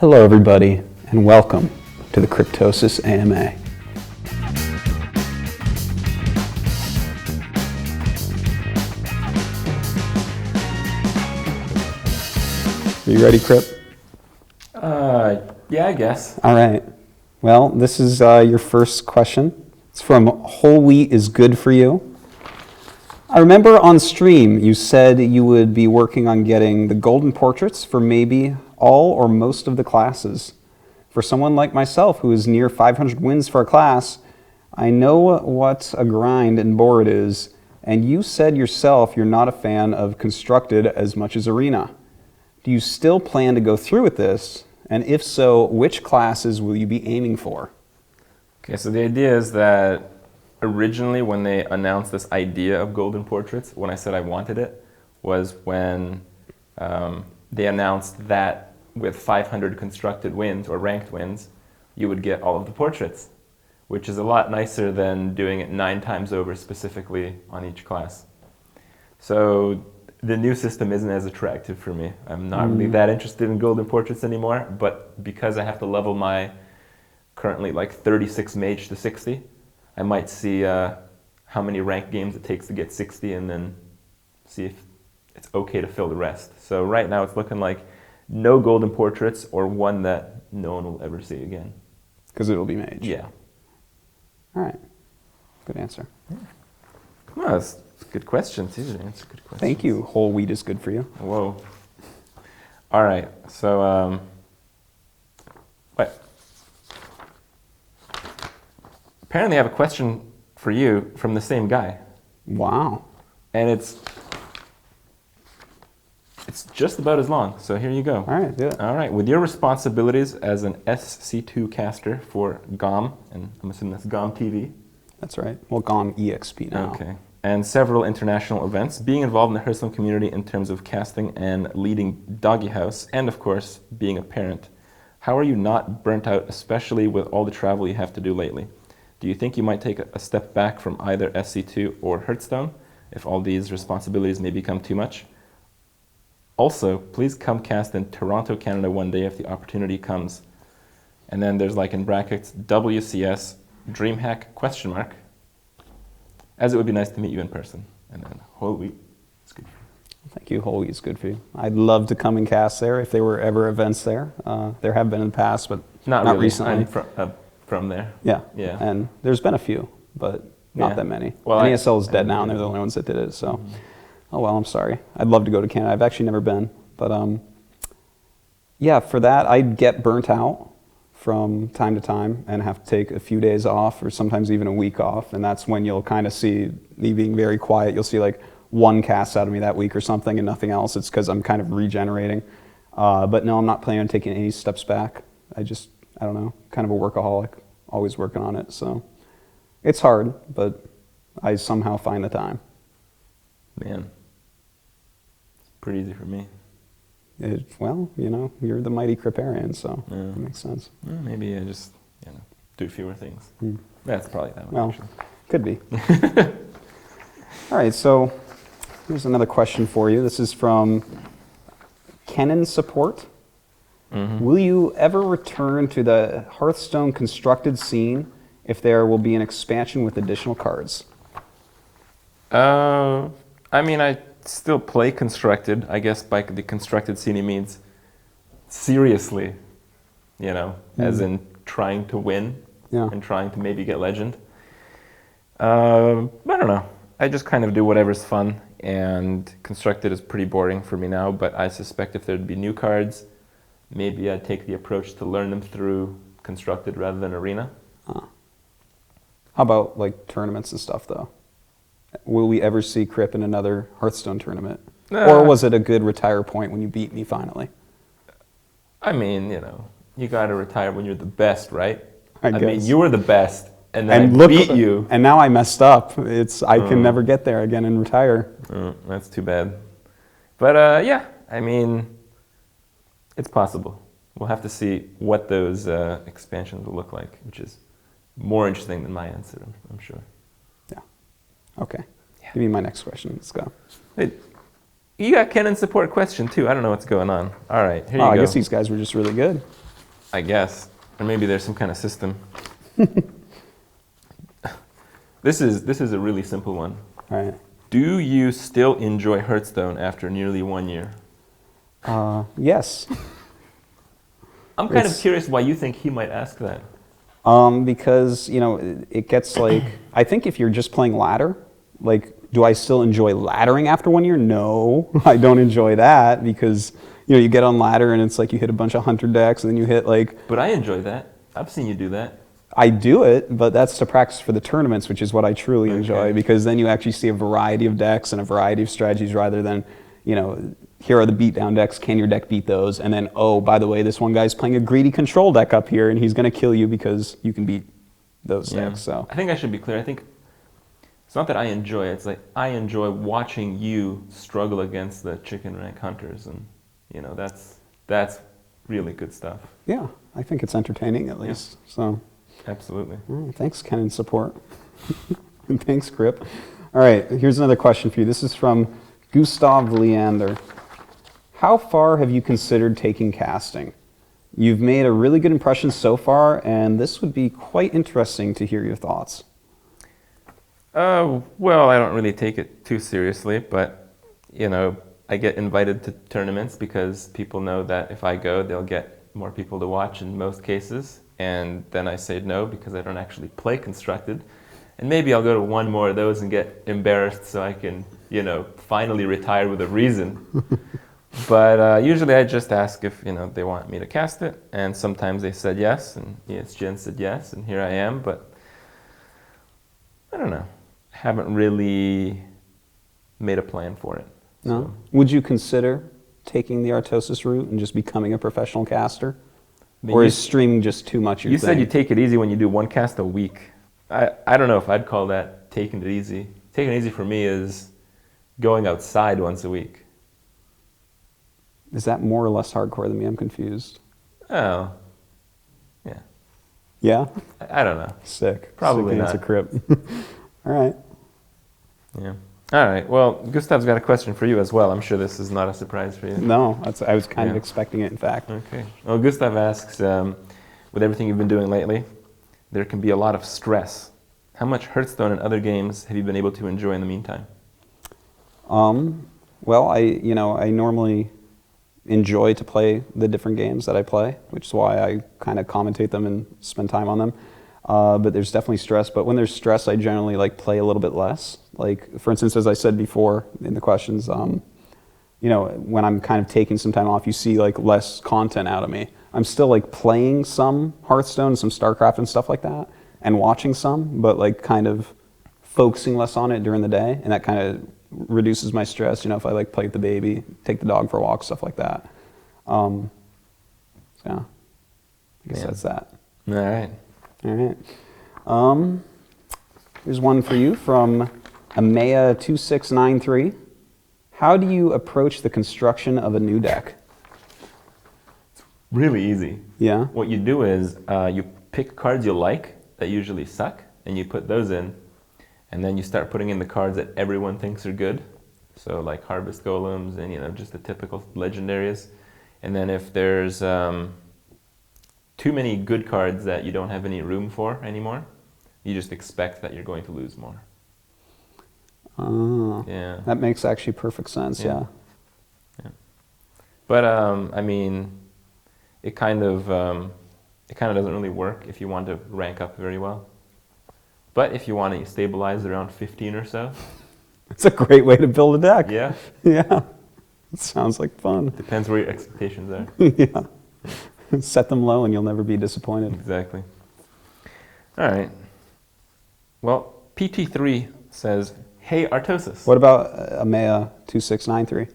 Hello everybody, and welcome to the Artosis AMA. Are you ready, Krip? Yeah, I guess. All right. Well, this is your first question. It's from Whole Wheat is Good for You. I remember on stream you said you would be working on getting the golden portraits for maybe all or most of the classes. For someone like myself who is near 500 wins for a class, I know what a grind and bore it is, and you said yourself you're not a fan of constructed as much as arena. Do you still plan to go through with this? And if so, which classes will you be aiming for? Okay, so the idea is that originally when they announced this idea of golden portraits, when I said I wanted it, was when they announced that with 500 constructed wins or ranked wins, you would get all of the portraits, which is a lot nicer than doing it 9 times over specifically on each class. So the new system isn't as attractive for me. I'm not really that interested in golden portraits anymore, but because I have to level my currently like 36 mage to 60, I might see how many ranked games it takes to get 60 and then see if it's okay to fill the rest. So right now it's looking like no golden portraits or one that no one will ever see again. Because it'll be mage. Yeah. All right. Good answer. Well, that's a good question. It's easy to answer good questions. Thank you. Whole wheat is good for you. Whoa. All right. So, what? Apparently I have a question for you from the same guy. Wow. And it's just about as long, so here you go. All right, do it. All right, with your responsibilities as an SC2 caster for GOM, and I'm assuming that's GOM TV. That's right. Well, GOM EXP now. Okay. And several international events, being involved in the Hearthstone community in terms of casting and leading Doggy House, and of course, being a parent. How are you not burnt out, especially with all the travel you have to do lately? Do you think you might take a step back from either SC2 or Hearthstone if all these responsibilities may become too much? Also, please come cast in Toronto, Canada one day if the opportunity comes. And then there's like in brackets, WCS, DreamHack, question mark, as it would be nice to meet you in person. And then Whole Wheat is good for you. Thank you. Whole wheat is good for you. I'd love to come and cast there if there were ever events there. There have been in the past, but not really. recently. I'm from there. Yeah. Yeah. And there's been a few, but not that many. Well, NESL is dead now, and they're the only ones that did it. So, oh well, I'm sorry. I'd love to go to Canada. I've actually never been, but yeah, for that I'd get burnt out from time to time and have to take a few days off, or sometimes even a week off, and that's when you'll kind of see me being very quiet. You'll see like one cast out of me that week or something, and nothing else. It's because I'm kind of regenerating. But no, I'm not planning on taking any steps back. I don't know, kind of a workaholic, always working on it. So it's hard, but I somehow find the time. Man, it's pretty easy for me. Well, you know, you're the mighty Kripparrian, so Yeah. that makes sense. Well, maybe I just do fewer things. That's probably that one. Well, actually. could be. All right, so here's another question for you. This is from Kenan Support. Will you ever return to the Hearthstone constructed scene if there will be an expansion with additional cards? I mean, I still play constructed. I guess by the constructed scene he means seriously, as in trying to win and trying to maybe get legend. I don't know. I just kind of do whatever's fun, and constructed is pretty boring for me now, but I suspect if there'd be new cards, maybe I'd take the approach to learn them through constructed rather than arena. How about like tournaments and stuff though? Will we ever see Krip in another Hearthstone tournament? Or was it a good retire point when you beat me finally? I mean, you gotta retire when you're the best, right? I guess. mean, you were the best, and then I beat you. And now I messed up. I can never get there again and retire. That's too bad. But yeah, I mean, it's possible. We'll have to see what those expansions will look like, which is more interesting than my answer, I'm sure. Yeah. Okay. Yeah. Give me my next question. Let's go. Hey, you got Kenan support question too. I don't know what's going on. All right, here you go. I guess these guys were just really good. I guess. Or maybe there's some kind of system. This is a really simple one. All right. Do you still enjoy Hearthstone after nearly 1 year? Yes. I'm kind of curious why you think he might ask that. Because, you know, it gets like, I think if you're just playing ladder, like, do I still enjoy laddering after 1 year? No, I don't enjoy that because, you know, you get on ladder and it's like you hit a bunch of hunter decks and then you hit like... But I enjoy that. I've seen you do that. I do it, but that's to practice for the tournaments, which is what I truly enjoy because then you actually see a variety of decks and a variety of strategies rather than, you know, here are the beatdown decks, can your deck beat those? And then, oh, by the way, this one guy's playing a greedy control deck up here and he's going to kill you because you can beat those decks. So I think I should be clear. I think it's not that I enjoy it. It's like I enjoy watching you struggle against the chicken rank hunters. And, you know, that's really good stuff. Yeah, I think it's entertaining at least. So absolutely. Thanks, Ken, and support. And thanks, Krip. All right, here's another question for you. This is from Gustav Leander. How far have you considered taking casting? You've made a really good impression so far, and this would be quite interesting to hear your thoughts. Well, I don't really take it too seriously, but, you know, I get invited to tournaments because people know that if I go, they'll get more people to watch in most cases. And then I say no because I don't actually play constructed. And maybe I'll go to one more of those and get embarrassed so I can, you know, finally retire with a reason. But usually I just ask if, you know, they want me to cast it. And sometimes they said yes, and ESGN said yes, and here I am. But I don't know. I haven't really made a plan for it. No? So. Would you consider taking the Artosis route and just becoming a professional caster? Or is streaming just too much your thing? You said you take it easy when you do one cast a week. I don't know if I'd call that taking it easy. Taking it easy for me is going outside once a week. Is that more or less hardcore than me? I'm confused. Oh, yeah. Yeah? I don't know. Sick. Probably Sick not. It's a Krip. All right. Yeah. All right. Well, Gustav's got a question for you as well. I'm sure this is not a surprise for you. No, I was kind of expecting it, in fact. Okay. Well, Gustav asks, with everything you've been doing lately, there can be a lot of stress. How much Hearthstone and other games have you been able to enjoy in the meantime? Well, I normally enjoy to play the different games that I play, which is why I kind of commentate them and spend time on them. But there's definitely stress. But when there's stress, I generally like play a little bit less. Like, for instance, as I said before in the questions, you know, when I'm kind of taking some time off, you see like less content out of me. I'm still like playing some Hearthstone, some StarCraft and stuff like that, and watching some, but like kind of focusing less on it during the day, and that kind of reduces my stress. You know, if I like play with the baby, take the dog for a walk, stuff like that. So yeah, I guess that's that. All right. All right. Here's one for you from Amaya2693. How do you approach the construction of a new deck? It's really easy. Yeah? What you do is you pick cards you like that usually suck, and you put those in, and then you start putting in the cards that everyone thinks are good. So like Harvest Golems and, you know, just the typical legendaries. And then if there's too many good cards that you don't have any room for anymore, you just expect that you're going to lose more. Oh, yeah. That makes actually perfect sense, yeah. But, I mean, it kind of doesn't really work if you want to rank up very well. But if you want to stabilize around 15 or so. It's a great way to build a deck. Yeah. Yeah. It sounds like fun. Depends where your expectations are. Yeah. Set them low and you'll never be disappointed. Exactly. All right. Well, PT3 says, hey, Artosis. What about Amaya2693?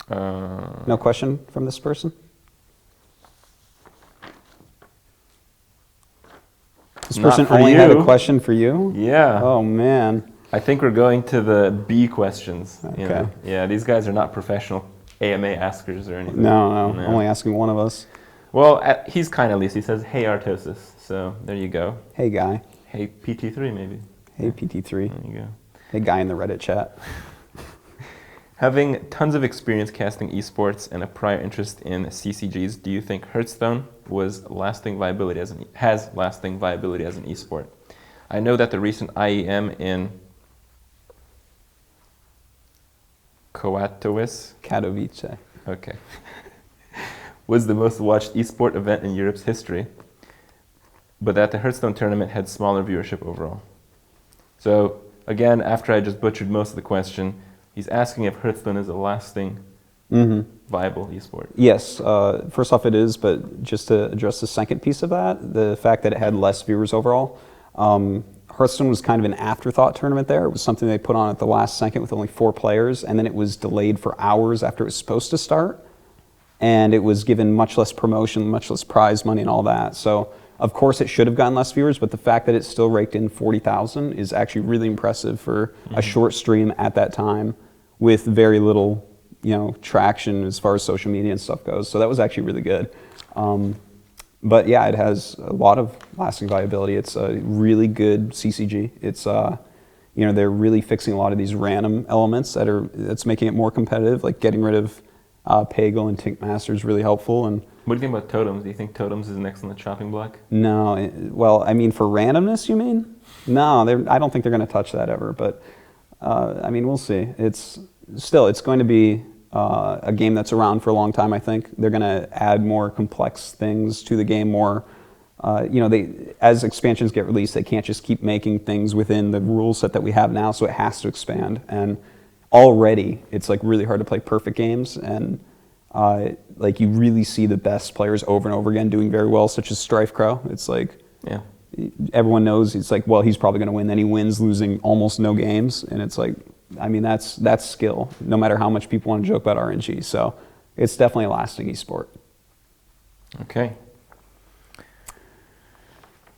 No question from this person? This person only had a question for you? Yeah. Oh, man. I think we're going to the B questions. Okay. You know? Yeah, these guys are not professional AMA askers or anything. No, only asking one of us. Well, he's kind at least. He says, hey, Artosis. So there you go. Hey, guy. Hey, PT3 maybe. Hey, PT3. There you go. Hey, guy in the Reddit chat. Having tons of experience casting esports and a prior interest in CCGs, do you think Hearthstone has lasting viability as an esport? I know that the recent IEM in Katowice, okay, was the most watched esport event in Europe's history, but that the Hearthstone tournament had smaller viewership overall. So again, after I just butchered most of the question, he's asking if Hearthstone is a lasting, viable esport. Yes, first off it is, but just to address the second piece of that, the fact that it had less viewers overall, Hearthstone was kind of an afterthought tournament there. It was something they put on at the last second with only 4 players, and then it was delayed for hours after it was supposed to start, and it was given much less promotion, much less prize money and all that. So of course it should have gotten less viewers, but the fact that it still raked in 40,000 is actually really impressive for a short stream at that time with very little, traction as far as social media and stuff goes. So that was actually really good. But yeah, it has a lot of lasting viability. It's a really good CCG. It's they're really fixing a lot of these random elements that's making it more competitive, like getting rid of Pagel and Tinkmaster is really helpful. And what do you think about totems? Do you think totems is next on the chopping block? No, well, I mean, for randomness, you mean? No, I don't think they're going to touch that ever. But we'll see. It's going to be a game that's around for a long time. I think they're going to add more complex things to the game. More, as expansions get released, they can't just keep making things within the rule set that we have now. So it has to expand. And already, it's like really hard to play perfect games. And you really see the best players over and over again doing very well, such as Strifecrow. It's like, yeah, everyone knows it's like, well, he's probably going to win. Then he wins, losing almost no games, and it's like, that's skill. No matter how much people want to joke about RNG, so it's definitely a lasting esport. Okay.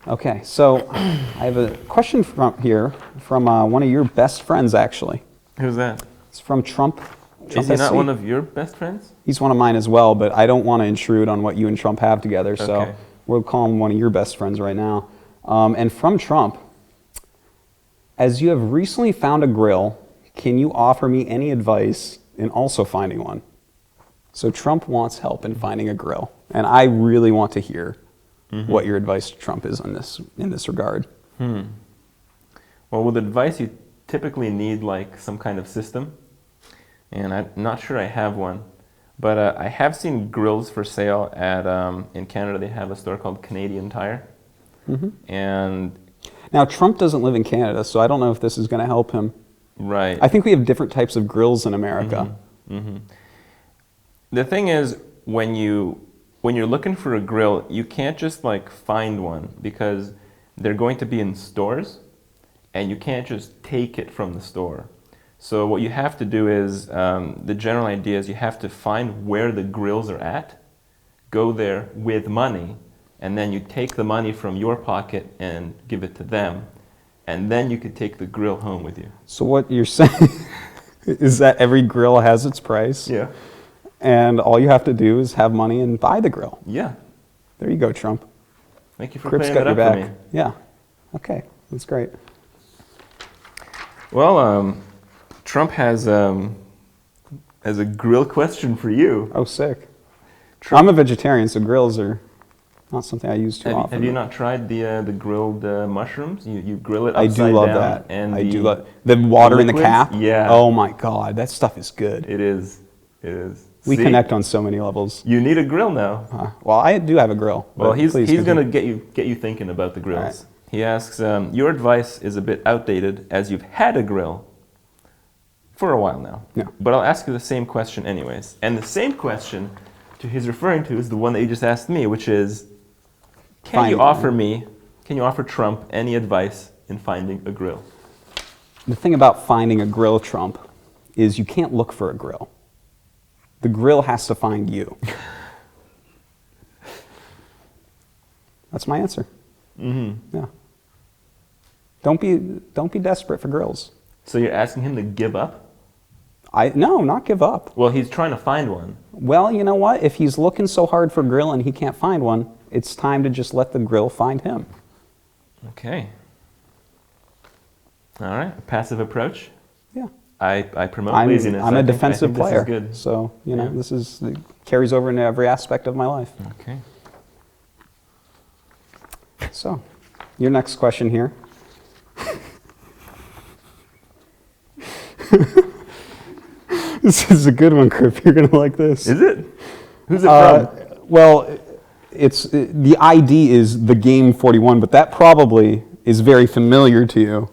Okay, so I have a question from one of your best friends, actually. Who's that? It's from Trump. Is he not one of your best friends? He's one of mine as well, but I don't want to intrude on what you and Trump have together, so we'll call him one of your best friends right now. And from Trump, as you have recently found a grill, can you offer me any advice in also finding one? So Trump wants help in finding a grill, and I really want to hear what your advice to Trump is on in this regard. Well, with advice, you typically need like some kind of system. And I'm not sure I have one, but I have seen grills for sale at in Canada. They have a store called Canadian Tire, and now Trump doesn't live in Canada, so I don't know if this is going to help him. Right. I think we have different types of grills in America. The thing is, when you're looking for a grill, you can't just like find one because they're going to be in stores, and you can't just take it from the store. So what you have to do is, the general idea is you have to find where the grills are at, go there with money, and then you take the money from your pocket and give it to them, and then you could take the grill home with you. So what you're saying is that every grill has its price? Yeah. And all you have to do is have money and buy the grill? Yeah. There you go, Trump. Thank you for Crip's clearing got that your up back. for me. Yeah. Okay, that's great. Well, Trump has a grill question for you. Oh, sick. I'm a vegetarian, so grills are not something I use too often. Have you not tried the grilled mushrooms? You grill it I upside down. do love that. And I do love the water in the cap. Yeah. Oh my God, that stuff is good. It is. It is. We connect on so many levels. You need a grill now. Well, I do have a grill. Well, he's going to get you thinking about the grills. Right. He asks, your advice is a bit outdated as you've had a grill for a while now. Yeah. But I'll ask you the same question anyways. And the same question he's referring to is the one that you just asked me, which is, can you offer Trump any advice in finding a grill? The thing about finding a grill, Trump, is you can't look for a grill. The grill has to find you. That's my answer. Yeah. Don't be desperate for grills. So you're asking him to give up? No, not give up. Well, he's trying to find one. Well, you know what? If he's looking so hard for a grill and he can't find one, it's time to just let the grill find him. Okay. All right. A passive approach? Yeah. I promote laziness. I'm a I think defensive this is player, good. so you know Yeah. it carries over into every aspect of my life. Okay. So, your next question here. This is a good one, Krip. You're gonna like this. Is it? Who's it from? Well, it's the ID is the game 41, but that probably is very familiar to you,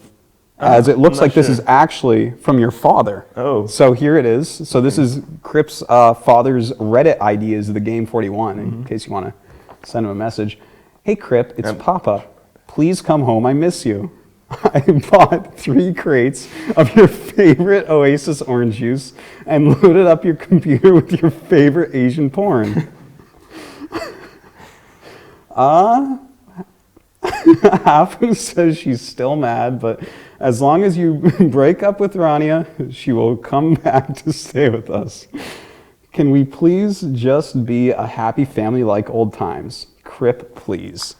as it looks I'm not like this sure. is actually from your father. Oh. So here it is. So this is Krip's father's Reddit ID is the game 41. In case you want to send him a message. Hey Krip, it's Papa. Please come home. I miss you. I bought 3 crates of your favorite Oasis orange juice and loaded up your computer with your favorite Asian porn. Hafu says she's still mad, but as long as you break up with Rania, she will come back to stay with us. Can we please just be a happy family like old times? Krip, please.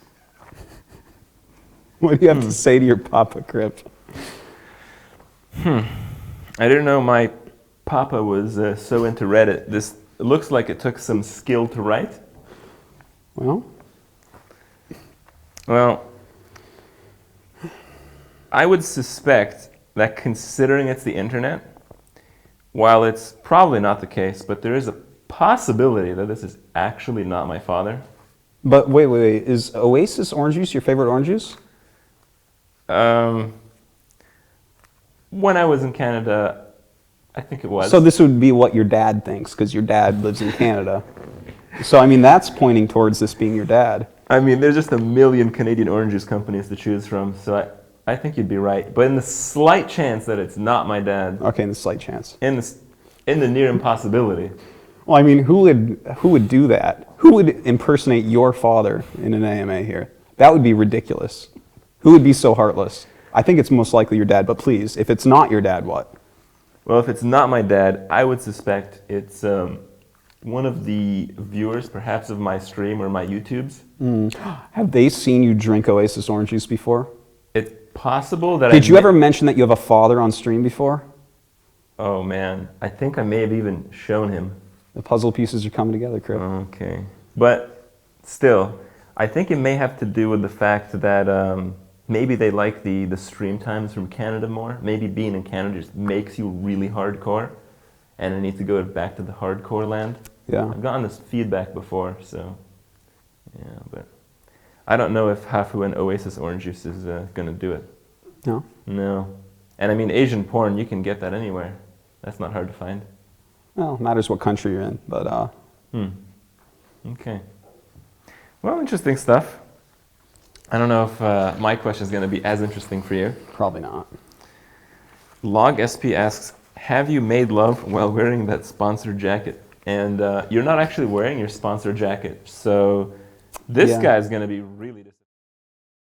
What do you have to say to your papa, Krip? I didn't know my papa was so into Reddit. This looks like it took some skill to write. Well, I would suspect that considering it's the internet, while it's probably not the case, but there is a possibility that this is actually not my father. But wait. Is Oasis orange juice your favorite orange juice? When I was in Canada, I think it was. So this would be what your dad thinks, because your dad lives in Canada. So, I mean, that's pointing towards this being your dad. I mean, there's just a million Canadian orange juice companies to choose from, so I think you'd be right. But in the slight chance that it's not my dad, Okay, in the slight chance. in the near impossibility, Well, I mean, who would do that? Who would impersonate your father in an AMA here? That would be ridiculous. Who would be so heartless? I think it's most likely your dad, but please, if it's not your dad, what? well, if it's not my dad, I would suspect it's one of the viewers, perhaps of my stream or my YouTubes. Have they seen you drink Oasis orange juice before? It's possible that Did you ever mention that you have a father on stream before? Oh man, I think I may have even shown him. The puzzle pieces are coming together, Krip. Okay. But still, I think it may have to do with the fact that maybe they like the stream times from Canada more. Maybe being in Canada just makes you really hardcore, and I need to go back to the hardcore land. Yeah. I've gotten this feedback before, so yeah, but I don't know if Hafu and Oasis orange juice is going to do it. No? No. And I mean, Asian porn, you can get that anywhere. That's not hard to find. Well, matters what country you're in, but Okay. Well, interesting stuff. I don't know if my question is going to be as interesting for you. probably not. Log SP asks, have you made love while wearing that sponsored jacket? And you're not actually wearing your sponsored jacket, so this Yeah. guy's going to be really disappointed.